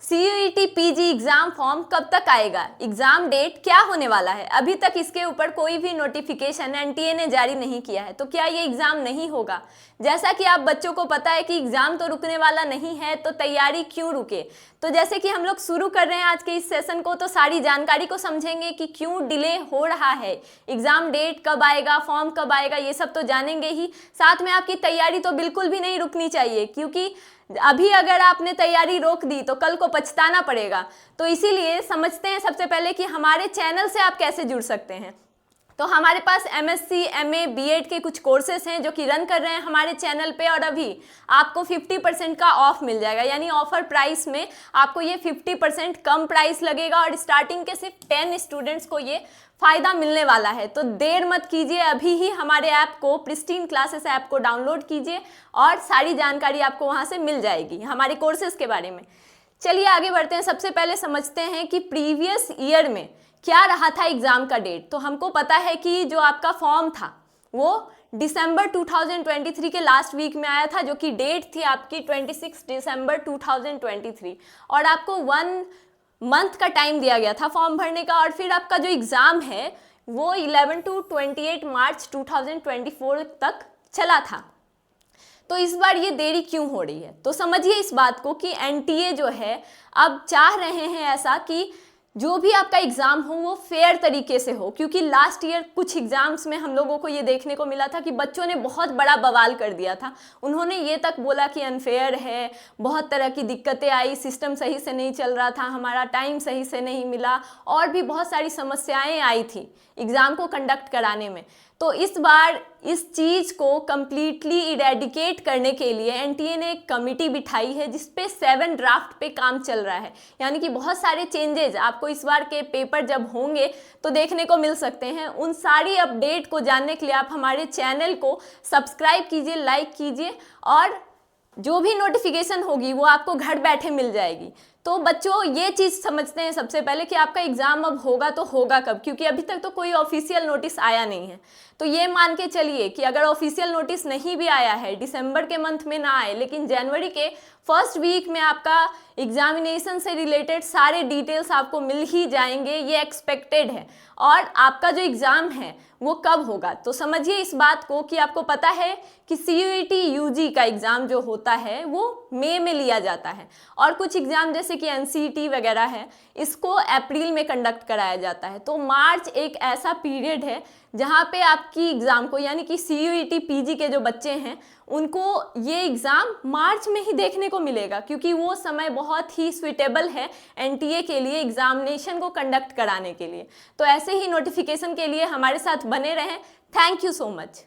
CUET PG exam form कब तक आएगा, एग्जाम डेट क्या होने वाला है। अभी तक इसके ऊपर कोई भी नोटिफिकेशन एनटीए ने जारी नहीं किया है, तो क्या ये एग्जाम नहीं होगा। जैसा कि आप बच्चों को पता है कि एग्जाम तो रुकने वाला नहीं है, तो तैयारी क्यों रुके। तो जैसे कि हम लोग शुरू कर रहे हैं आज के इस सेशन को, तो सारी जानकारी को समझेंगे कि क्यों डिले हो रहा है, एग्जाम डेट कब आएगा, फॉर्म कब आएगा, ये सब तो जानेंगे ही। साथ में आपकी तैयारी तो बिल्कुल भी नहीं रुकनी चाहिए, क्योंकि अभी अगर आपने तैयारी रोक दी तो कल को पछताना पड़ेगा। तो इसीलिए समझते हैं सबसे पहले कि हमारे चैनल से आप कैसे जुड़ सकते हैं। तो हमारे पास MSc MA BEd के कुछ कोर्सेस हैं जो कि रन कर रहे हैं हमारे चैनल पे, और अभी आपको 50% का ऑफ मिल जाएगा, यानी ऑफर प्राइस में आपको ये 50% कम प्राइस लगेगा, और स्टार्टिंग के सिर्फ 10 स्टूडेंट्स को ये फ़ायदा मिलने वाला है। तो देर मत कीजिए, अभी ही हमारे ऐप को, प्रिस्टीन क्लासेस ऐप को डाउनलोड कीजिए और सारी जानकारी आपको वहाँ से मिल जाएगी हमारे कोर्सेज के बारे में। चलिए आगे बढ़ते हैं। सबसे पहले समझते हैं कि प्रीवियस ईयर में क्या रहा था एग्ज़ाम का डेट। तो हमको पता है कि जो आपका फॉर्म था वो दिसंबर 2023 के लास्ट वीक में आया था, जो कि डेट थी आपकी 26 दिसंबर 2023, और आपको 1 मंथ का टाइम दिया गया था फॉर्म भरने का। और फिर आपका जो एग्ज़ाम है वो 11 to 28 मार्च 2024 तक चला था। तो इस बार ये देरी क्यों हो रही है, तो समझिए इस बात को कि एनटीए जो है अब चाह रहे हैं ऐसा कि जो भी आपका एग्ज़ाम हो वो फेयर तरीके से हो, क्योंकि लास्ट ईयर कुछ एग्ज़ाम्स में हम लोगों को ये देखने को मिला था कि बच्चों ने बहुत बड़ा बवाल कर दिया था। उन्होंने ये तक बोला कि अनफेयर है, बहुत तरह की दिक्कतें आई, सिस्टम सही से नहीं चल रहा था, हमारा टाइम सही से नहीं मिला, और भी बहुत सारी समस्याएं आई थी एग्ज़ाम को कंडक्ट कराने में। तो इस बार इस चीज़ को कम्प्लीटली इरेडिकेट करने के लिए एनटीए ने एक कमिटी बिठाई है जिसपे 7 ड्राफ्ट पे काम चल रहा है, यानी कि बहुत सारे चेंजेज आपको इस बार के पेपर जब होंगे तो देखने को मिल सकते हैं। उन सारी अपडेट को जानने के लिए आप हमारे चैनल को सब्सक्राइब कीजिए, लाइक कीजिए, और जो भी नोटिफिकेशन होगी वो आपको घर बैठे मिल जाएगी। तो बच्चों ये चीज़ समझते हैं सबसे पहले कि आपका एग्ज़ाम अब होगा तो होगा कब, क्योंकि अभी तक तो कोई ऑफिशियल नोटिस आया नहीं है। तो ये मान के चलिए कि अगर ऑफिशियल नोटिस नहीं भी आया है, दिसंबर के मंथ में ना आए, लेकिन जनवरी के फर्स्ट वीक में आपका एग्जामिनेशन से रिलेटेड सारे डिटेल्स आपको मिल ही जाएंगे, ये एक्सपेक्टेड है। और आपका जो एग्ज़ाम है वो कब होगा, तो समझिए इस बात को कि आपको पता है कि CUET UG का एग्ज़ाम जो होता है वो मई में लिया जाता है, और कुछ एग्ज़ाम जैसे कि NCET वगैरह है इसको अप्रैल में कंडक्ट कराया जाता है। तो मार्च एक ऐसा पीरियड है जहाँ पे आपकी एग्ज़ाम को, यानी कि CUET PG के जो बच्चे हैं उनको ये एग्ज़ाम मार्च में ही देखने को मिलेगा, क्योंकि वो समय बहुत ही सुइटेबल है एनटीए के लिए एग्जामिनेशन को कंडक्ट कराने के लिए। तो ऐसे ही नोटिफिकेशन के लिए हमारे साथ बने रहें। Thank you so much.